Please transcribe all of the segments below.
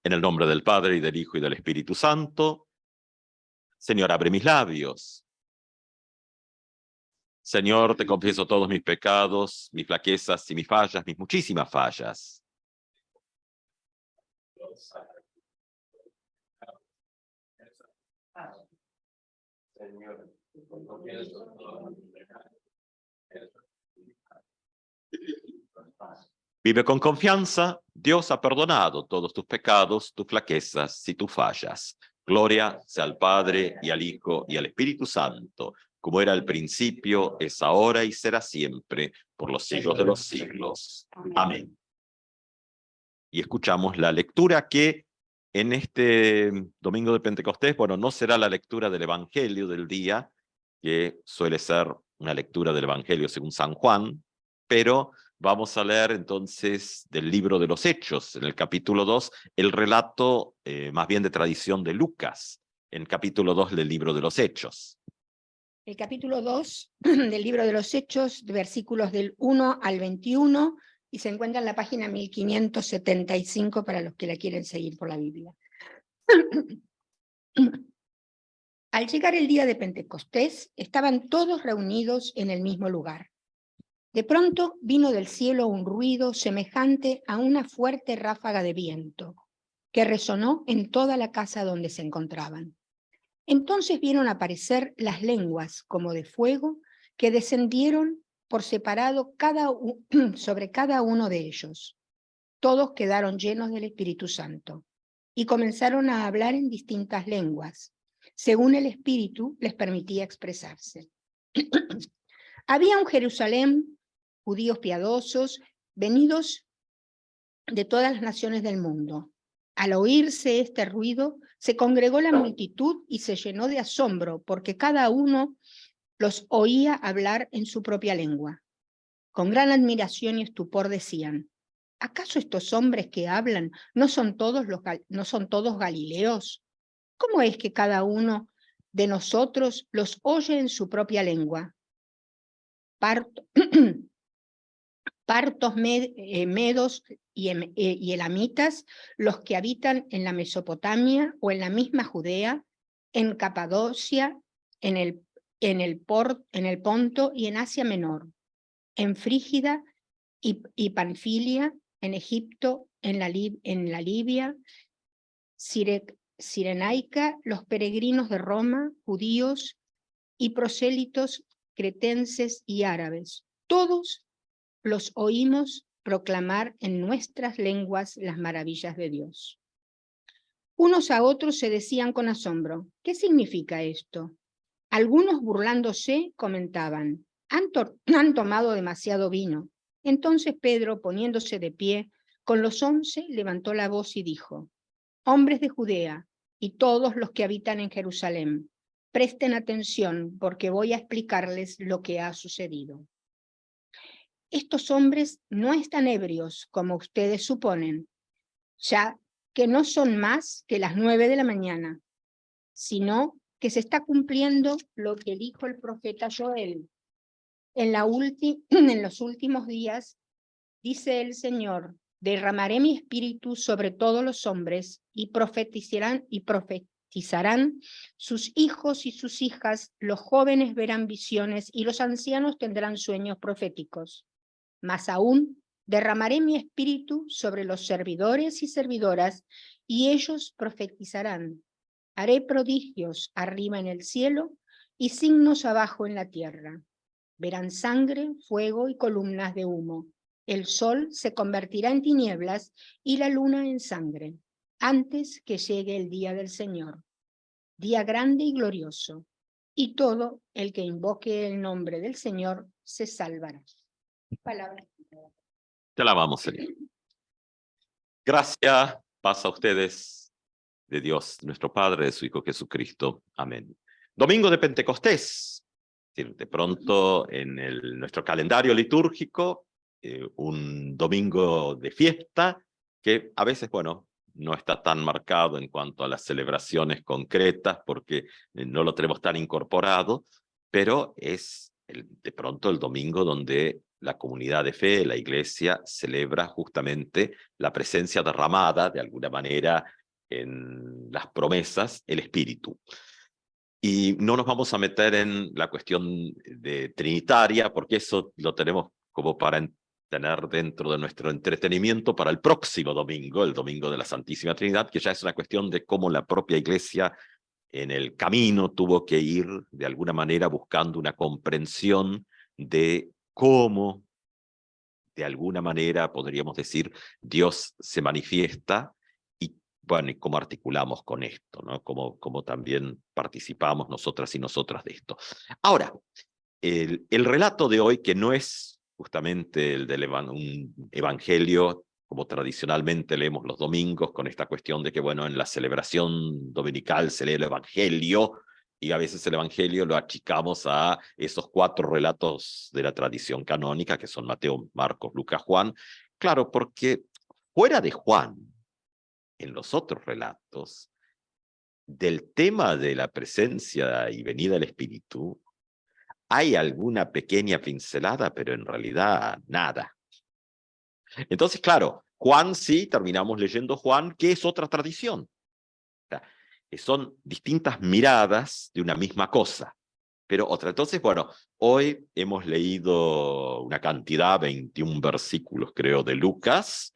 En el nombre del Padre, y del Hijo, y del Espíritu Santo. Señor, abre mis labios. Señor, te confieso todos mis pecados, mis flaquezas y mis fallas, mis muchísimas fallas. Señor, vive con confianza, Dios ha perdonado todos tus pecados, tus flaquezas y tus fallas. Gloria sea al Padre, y al Hijo, y al Espíritu Santo, como era al principio, es ahora y será siempre, por los siglos de los siglos. Amén. Y escuchamos la lectura que en este domingo de Pentecostés, bueno, no será la lectura del Evangelio del día, que suele ser una lectura del Evangelio según San Juan, pero vamos a leer entonces del libro de los Hechos, en el capítulo 2, el relato más bien de tradición de Lucas, en el capítulo 2 del libro de los Hechos. El capítulo 2 del libro de los Hechos, de versículos del 1 al 21, y se encuentra en la página 1575 para los que la quieren seguir por la Biblia. Al llegar el día de Pentecostés, estaban todos reunidos en el mismo lugar. De pronto vino del cielo un ruido semejante a una fuerte ráfaga de viento, que resonó en toda la casa donde se encontraban. Entonces vieron aparecer las lenguas como de fuego que descendieron por separado sobre cada uno de ellos. Todos quedaron llenos del Espíritu Santo y comenzaron a hablar en distintas lenguas, según el Espíritu les permitía expresarse. Había en Jerusalén judíos piadosos venidos de todas las naciones del mundo. Al oírse este ruido, se congregó la multitud y se llenó de asombro, porque cada uno los oía hablar en su propia lengua. Con gran admiración y estupor decían: ¿acaso estos hombres que hablan no son todos galileos? ¿Cómo es que cada uno de nosotros los oye en su propia lengua? Partos, medos y elamitas, los que habitan en la Mesopotamia o en la misma Judea, en Capadocia, en el Ponto y en Asia Menor, en Frígida y Panfilia, en Egipto, en la Libia, Cirenaica, los peregrinos de Roma, judíos y prosélitos cretenses y árabes, todos los oímos proclamar en nuestras lenguas las maravillas de Dios. Unos a otros se decían con asombro: ¿qué significa esto? Algunos, burlándose, comentaban: han tomado demasiado vino. Entonces Pedro, poniéndose de pie, con los 11 levantó la voz y dijo: hombres de Judea y todos los que habitan en Jerusalén, presten atención, porque voy a explicarles lo que ha sucedido. Estos hombres no están ebrios, como ustedes suponen, ya que no son más que las 9 de la mañana, sino que se está cumpliendo lo que dijo el profeta Joel. En los últimos días, dice el Señor, derramaré mi espíritu sobre todos los hombres y profetizarán sus hijos y sus hijas, los jóvenes verán visiones y los ancianos tendrán sueños proféticos. Más aún, derramaré mi espíritu sobre los servidores y servidoras, y ellos profetizarán. Haré prodigios arriba en el cielo y signos abajo en la tierra. Verán sangre, fuego y columnas de humo. El sol se convertirá en tinieblas y la luna en sangre, antes que llegue el día del Señor. Día grande y glorioso, y todo el que invoque el nombre del Señor se salvará. Palabra. Te alabamos, Señor. Gracias, paz a ustedes, de Dios, nuestro Padre, de su Hijo Jesucristo. Amén. Domingo de Pentecostés. De pronto, en nuestro calendario litúrgico, un domingo de fiesta, que a veces, bueno, no está tan marcado en cuanto a las celebraciones concretas, porque no lo tenemos tan incorporado, pero es de pronto el domingo donde la comunidad de fe, la iglesia, celebra justamente la presencia derramada, de alguna manera, en las promesas, el Espíritu. Y no nos vamos a meter en la cuestión de trinitaria, porque eso lo tenemos como para tener dentro de nuestro entretenimiento para el próximo domingo, el domingo de la Santísima Trinidad, que ya es una cuestión de cómo la propia iglesia en el camino tuvo que ir de alguna manera buscando una comprensión de cómo, de alguna manera, podríamos decir, Dios se manifiesta y, bueno, y cómo articulamos con esto, ¿no? Cómo también participamos nosotras y nosotras de esto. Ahora, el relato de hoy, que no es justamente el de un evangelio, como tradicionalmente leemos los domingos, con esta cuestión de que, bueno, en la celebración dominical se lee el evangelio, y a veces el evangelio lo achicamos a esos 4 relatos de la tradición canónica, que son Mateo, Marcos, Lucas, Juan. Claro, porque fuera de Juan, en los otros relatos, del tema de la presencia y venida del Espíritu, hay alguna pequeña pincelada, pero en realidad nada. Entonces, claro, Juan sí, terminamos leyendo Juan, que es otra tradición. O sea, son distintas miradas de una misma cosa, pero otra. Entonces, bueno, hoy hemos leído una cantidad, 21 versículos creo, de Lucas,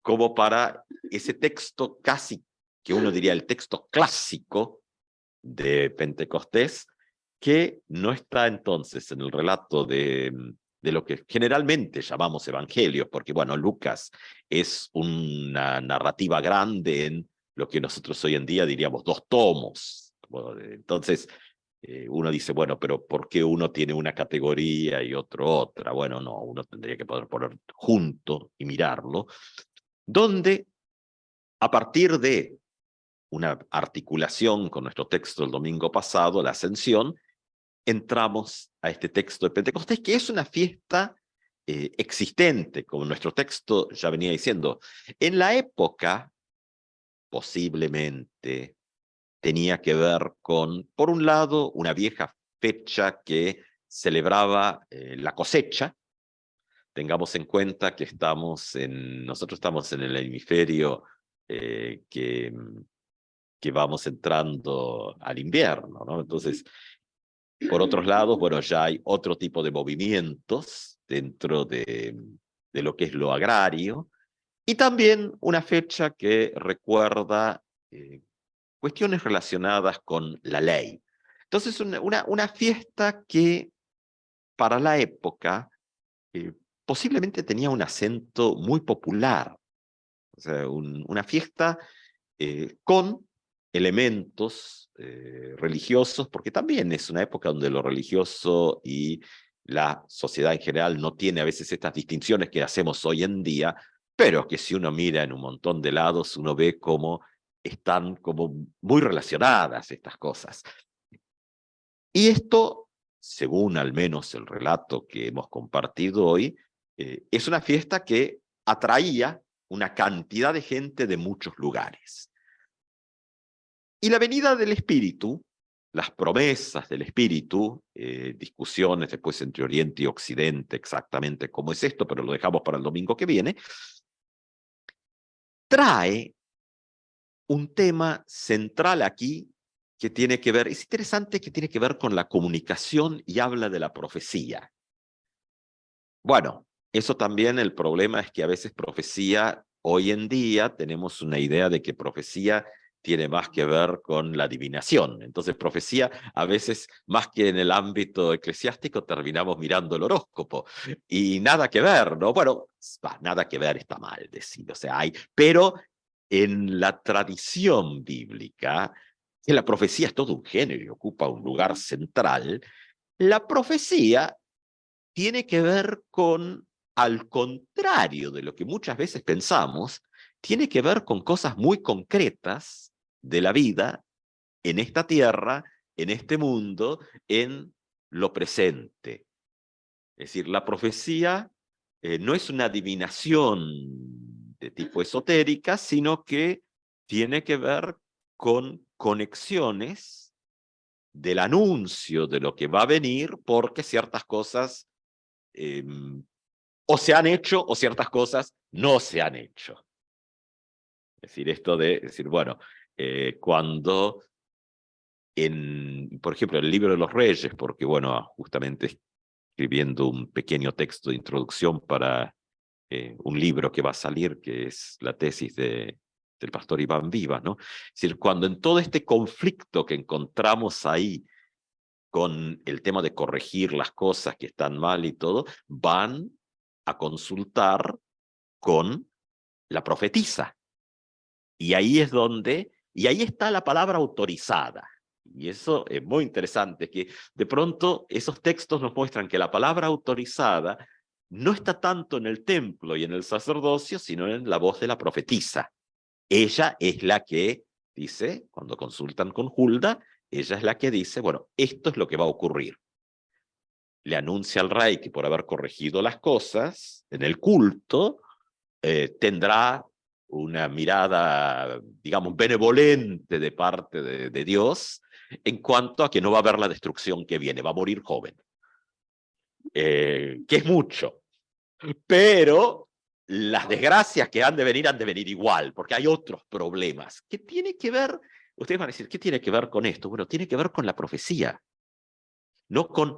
como para ese texto casi, que uno diría el texto clásico de Pentecostés, que no está entonces en el relato de lo que generalmente llamamos evangelios, porque bueno, Lucas es una narrativa grande en lo que nosotros hoy en día diríamos 2 tomos. Entonces, uno dice, bueno, pero ¿por qué uno tiene una categoría y otro otra? Bueno, no, uno tendría que poder poner junto y mirarlo, donde a partir de una articulación con nuestro texto del domingo pasado, la Ascensión, entramos a este texto de Pentecostés, que es una fiesta existente, como nuestro texto ya venía diciendo. En la época, posiblemente, tenía que ver con, por un lado, una vieja fecha que celebraba la cosecha. Tengamos en cuenta que nosotros estamos en el hemisferio que vamos entrando al invierno, ¿no? Entonces, por otros lados, bueno, ya hay otro tipo de movimientos dentro de lo que es lo agrario, y también una fecha que recuerda cuestiones relacionadas con la ley. Entonces, una fiesta que para la época posiblemente tenía un acento muy popular, o sea, una fiesta con elementos religiosos, porque también es una época donde lo religioso y la sociedad en general no tiene a veces estas distinciones que hacemos hoy en día, pero que si uno mira en un montón de lados, uno ve cómo están como muy relacionadas estas cosas. Y esto, según al menos el relato que hemos compartido hoy, es una fiesta que atraía una cantidad de gente de muchos lugares. Y la venida del Espíritu, las promesas del Espíritu, discusiones después entre Oriente y Occidente, exactamente cómo es esto, pero lo dejamos para el domingo que viene, trae un tema central aquí que tiene que ver, es interesante, que tiene que ver con la comunicación y habla de la profecía. Bueno, eso también, el problema es que a veces profecía, hoy en día tenemos una idea de que profecía tiene más que ver con la adivinación. Entonces, profecía, a veces, más que en el ámbito eclesiástico, terminamos mirando el horóscopo. Y nada que ver, ¿no? Bueno, nada que ver, está mal decir, o sea, hay. Pero en la tradición bíblica, que la profecía es todo un género y ocupa un lugar central, la profecía tiene que ver con, al contrario de lo que muchas veces pensamos, tiene que ver con cosas muy concretas de la vida en esta tierra, en este mundo, en lo presente. Es decir, la profecía no es una adivinación de tipo esotérica, sino que tiene que ver con conexiones del anuncio de lo que va a venir, porque ciertas cosas o se han hecho o ciertas cosas no se han hecho. Es decir, esto de decir, bueno, cuando por ejemplo, el libro de los Reyes, porque bueno, justamente escribiendo un pequeño texto de introducción para un libro que va a salir, que es la tesis del pastor Iván Vivas, ¿no? Es decir, cuando en todo este conflicto que encontramos ahí con el tema de corregir las cosas que están mal y todo, van a consultar con la profetisa. Y ahí es donde, y ahí está la palabra autorizada. Y eso es muy interesante, que de pronto esos textos nos muestran que la palabra autorizada no está tanto en el templo y en el sacerdocio, sino en la voz de la profetisa. Ella es la que dice, cuando consultan con Hulda, ella es la que dice, bueno, esto es lo que va a ocurrir. Le anuncia al rey que por haber corregido las cosas en el culto, tendrá una mirada, digamos, benevolente de parte de Dios en cuanto a que no va a haber la destrucción que viene, va a morir joven. Que es mucho. Pero las desgracias que han de venir igual, porque hay otros problemas. ¿Qué tiene que ver? Ustedes van a decir, ¿qué tiene que ver con esto? Bueno, tiene que ver con la profecía, no con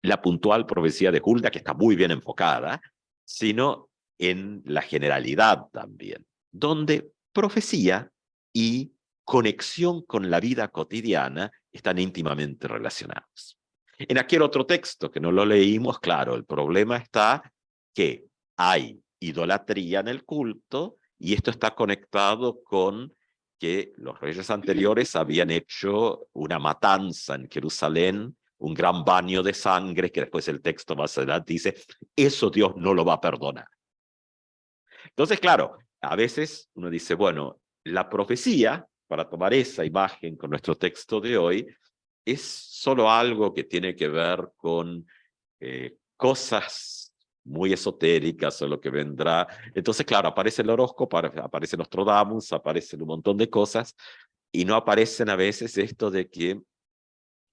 la puntual profecía de Hulda, que está muy bien enfocada, sino en la generalidad también, donde profecía y conexión con la vida cotidiana están íntimamente relacionados. En aquel otro texto que no lo leímos, claro, el problema está que hay idolatría en el culto y esto está conectado con que los reyes anteriores habían hecho una matanza en Jerusalén, un gran baño de sangre, que después el texto más adelante dice, eso Dios no lo va a perdonar. Entonces, claro, a veces uno dice, bueno, la profecía, para tomar esa imagen con nuestro texto de hoy, es solo algo que tiene que ver con cosas muy esotéricas o lo que vendrá. Entonces, claro, aparece el horóscopo, aparece Nostradamus, aparecen un montón de cosas, y no aparecen a veces esto de que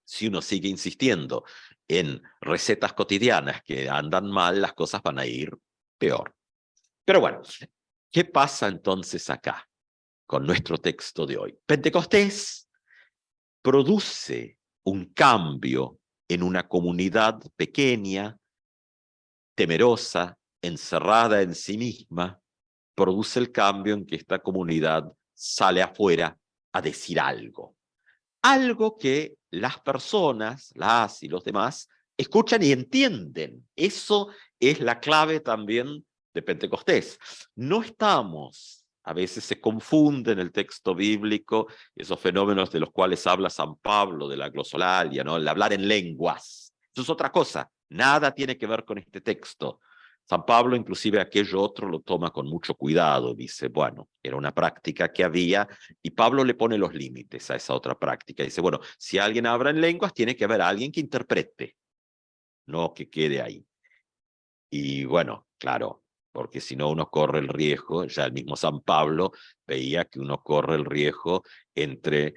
si uno sigue insistiendo en recetas cotidianas que andan mal, las cosas van a ir peor. Pero bueno, ¿qué pasa entonces acá con nuestro texto de hoy? Pentecostés produce un cambio en una comunidad pequeña, temerosa, encerrada en sí misma, produce el cambio en que esta comunidad sale afuera a decir algo. Algo que las personas, las y los demás, escuchan y entienden. Eso es la clave también de Pentecostés. No estamos, a veces se confunde en el texto bíblico, esos fenómenos de los cuales habla San Pablo, de la glosolalia, ¿no? El hablar en lenguas. Eso es otra cosa, nada tiene que ver con este texto. San Pablo, inclusive aquello otro, lo toma con mucho cuidado. Dice, bueno, era una práctica que había, y Pablo le pone los límites a esa otra práctica. Dice, bueno, si alguien habla en lenguas, tiene que haber alguien que interprete, no que quede ahí. Y bueno, claro, porque si no uno corre el riesgo, ya el mismo San Pablo veía que uno corre el riesgo entre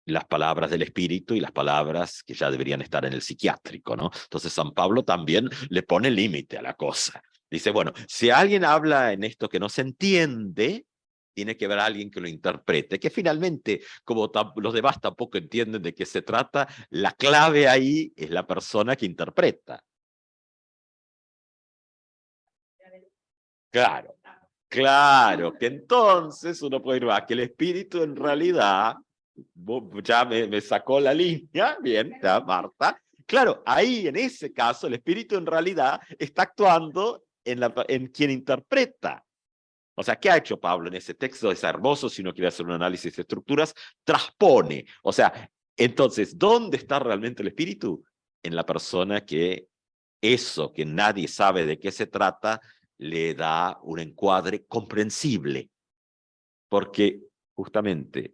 las palabras del espíritu y las palabras que ya deberían estar en el psiquiátrico, ¿no? Entonces San Pablo también le pone límite a la cosa. Dice, bueno, si alguien habla en esto que no se entiende, tiene que haber alguien que lo interprete, que finalmente, como los demás tampoco entienden de qué se trata, la clave ahí es la persona que interpreta. Claro, claro, que entonces uno puede ir a que el espíritu en realidad ya me sacó la línea, bien, ya, Marta. Claro, ahí en ese caso el espíritu en realidad está actuando en quien interpreta. O sea, ¿qué ha hecho Pablo en ese texto? Es hermoso, si uno quiere hacer un análisis de estructuras, transpone. O sea, entonces, ¿dónde está realmente el espíritu? En la persona que eso, que nadie sabe de qué se trata, le da un encuadre comprensible. Porque justamente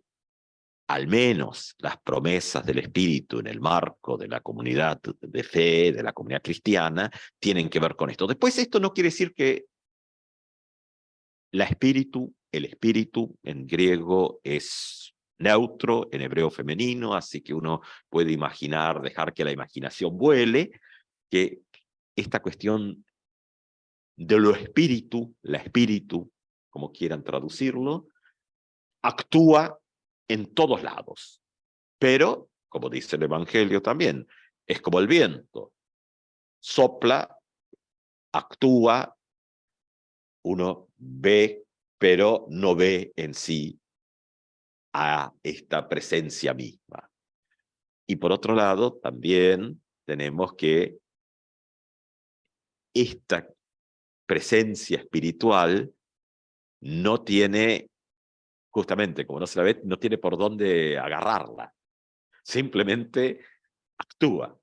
al menos las promesas del Espíritu en el marco de la comunidad de fe, de la comunidad cristiana, tienen que ver con esto. Después, esto no quiere decir que el Espíritu en griego es neutro, en hebreo femenino, así que uno puede imaginar, dejar que la imaginación vuele, que esta cuestión de lo espíritu, la espíritu, como quieran traducirlo, actúa en todos lados. Pero, como dice el Evangelio también, es como el viento. Sopla, actúa, uno ve, pero no ve en sí a esta presencia misma. Y por otro lado, también tenemos que esta presencia espiritual no tiene, justamente como no se la ve, no tiene por dónde agarrarla. Simplemente actúa.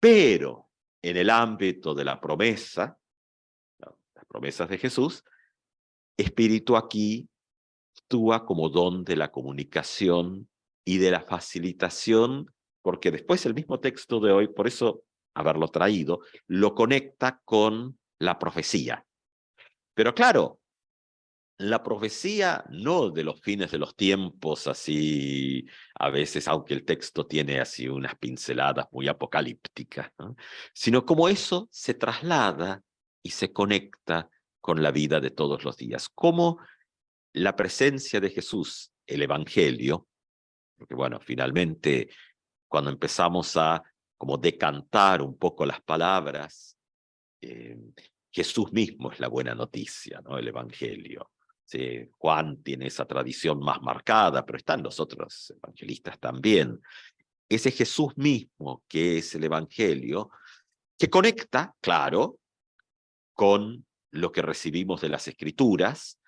Pero en el ámbito de la promesa, las promesas de Jesús, espíritu aquí actúa como don de la comunicación y de la facilitación, porque después el mismo texto de hoy, por eso haberlo traído, lo conecta con la profecía. Pero claro, la profecía no de los fines de los tiempos, así a veces, aunque el texto tiene así unas pinceladas muy apocalípticas, ¿no? Sino como eso se traslada y se conecta con la vida de todos los días. Como la presencia de Jesús, el Evangelio, porque bueno, finalmente cuando empezamos a como decantar un poco las palabras, Jesús mismo es la buena noticia, ¿no? El Evangelio. Sí, Juan tiene esa tradición más marcada, pero están los otros evangelistas también. Ese Jesús mismo que es el Evangelio, que conecta, claro, con lo que recibimos de las Escrituras,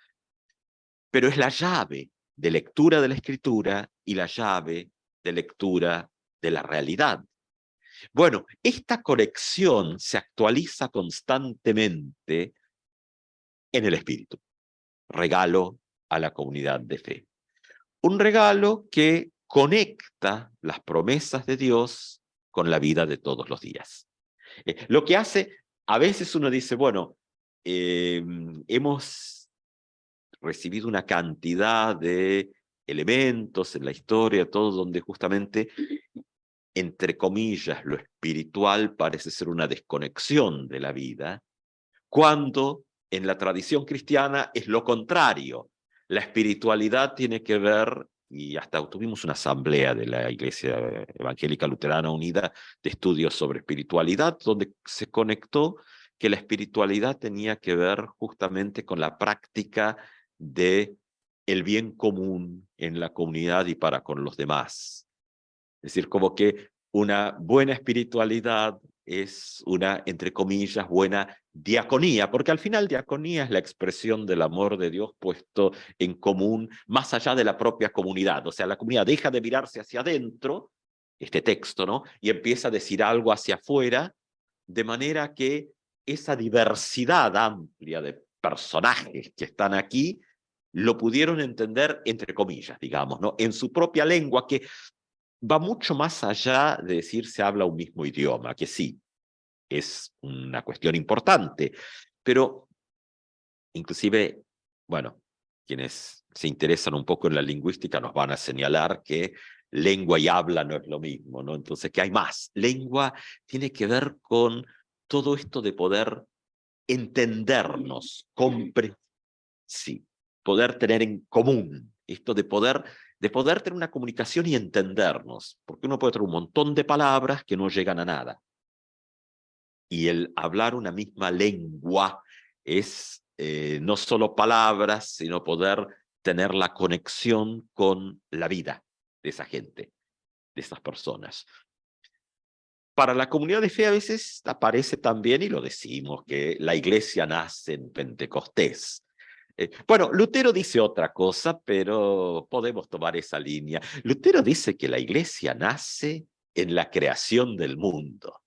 pero es la llave de lectura de la Escritura y la llave de lectura de la realidad. Bueno, esta conexión se actualiza constantemente en el Espíritu, regalo a la comunidad de fe. Un regalo que conecta las promesas de Dios con la vida de todos los días. Lo que hace, a veces uno dice, bueno, hemos recibido una cantidad de elementos en la historia, todo donde justamente, entre comillas, lo espiritual parece ser una desconexión de la vida, cuando en la tradición cristiana es lo contrario. La espiritualidad tiene que ver, y hasta tuvimos una asamblea de la Iglesia Evangélica Luterana Unida de estudios sobre espiritualidad, donde se conectó que la espiritualidad tenía que ver justamente con la práctica de el bien común en la comunidad y para con los demás. Es decir, como que una buena espiritualidad es una, entre comillas, buena diaconía, porque al final diaconía es la expresión del amor de Dios puesto en común más allá de la propia comunidad. O sea, la comunidad deja de mirarse hacia adentro, este texto, ¿no? Y empieza a decir algo hacia afuera, de manera que esa diversidad amplia de personajes que están aquí lo pudieron entender, entre comillas, digamos, ¿no? En su propia lengua, que va mucho más allá de decir se habla un mismo idioma, que sí, es una cuestión importante, pero inclusive, bueno, quienes se interesan un poco en la lingüística nos van a señalar que lengua y habla no es lo mismo, ¿no? Entonces, ¿qué hay más? Lengua tiene que ver con todo esto de poder entendernos, sí, poder tener en común, esto de poder tener una comunicación y entendernos, porque uno puede tener un montón de palabras que no llegan a nada. Y el hablar una misma lengua es no solo palabras, sino poder tener la conexión con la vida de esa gente, de esas personas. Para la comunidad de fe a veces aparece también, y lo decimos, que la iglesia nace en Pentecostés. Bueno, Lutero dice otra cosa, pero podemos tomar esa línea. Lutero dice que la iglesia nace en la creación del mundo,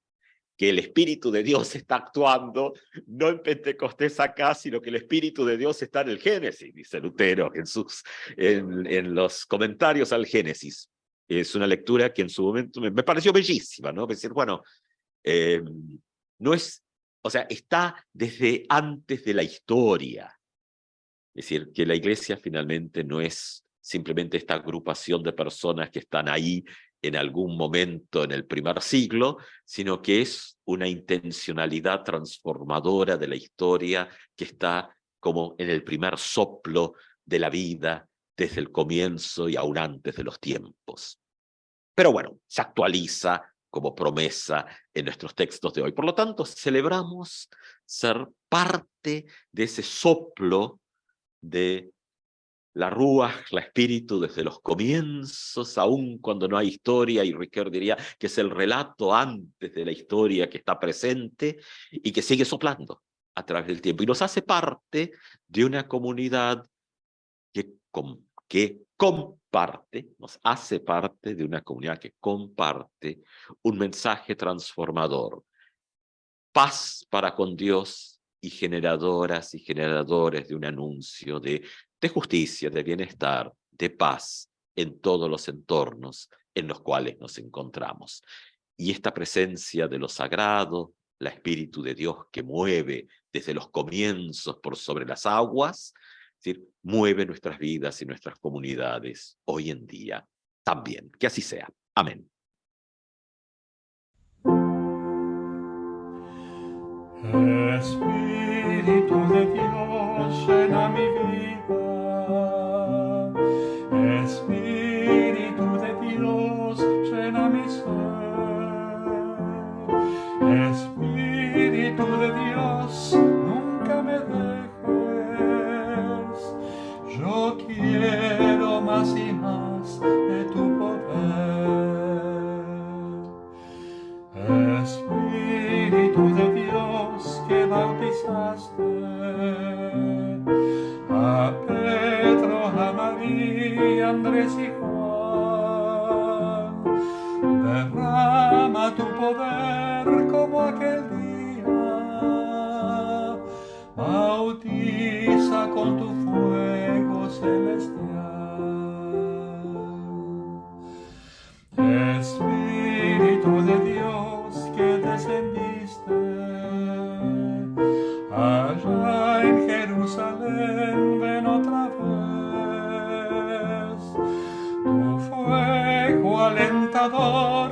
que el Espíritu de Dios está actuando, no en Pentecostés acá, sino que el Espíritu de Dios está en el Génesis, dice Lutero en los comentarios al Génesis. Es una lectura que en su momento me pareció bellísima, ¿no? Es decir, bueno, no es, o sea, está desde antes de la historia. Es decir, que la iglesia finalmente no es simplemente esta agrupación de personas que están ahí en algún momento en el primer siglo, sino que es una intencionalidad transformadora de la historia que está como en el primer soplo de la vida, desde el comienzo y aún antes de los tiempos. Pero bueno, se actualiza como promesa en nuestros textos de hoy. Por lo tanto, celebramos ser parte de ese soplo de la Ruach, la espíritu desde los comienzos, aun cuando no hay historia, y Ricoeur diría que es el relato antes de la historia que está presente y que sigue soplando a través del tiempo. Y nos hace parte de una comunidad que comparte, nos hace parte de una comunidad que comparte un mensaje transformador. Paz para con Dios y generadoras y generadores de un anuncio de justicia, de bienestar, de paz en todos los entornos en los cuales nos encontramos. Y esta presencia de lo sagrado, la Espíritu de Dios que mueve desde los comienzos por sobre las aguas, es decir, mueve nuestras vidas y nuestras comunidades hoy en día también. Que así sea. Amén. Espíritu de Dios, llena mi vida. Espíritu de Dios, llena mi ser. Espíritu de Dios, nunca me dejes. Yo quiero más y más de tu poder. Espíritu de Dios que bautizaste a Pedro, a María, Andrés y Juan, derrama tu poder como aquel día, bautiza con tu fuego celestial. Espíritu de Dios que descendiste allá en Jerusalén, ven otra vez. Tu fuego alentador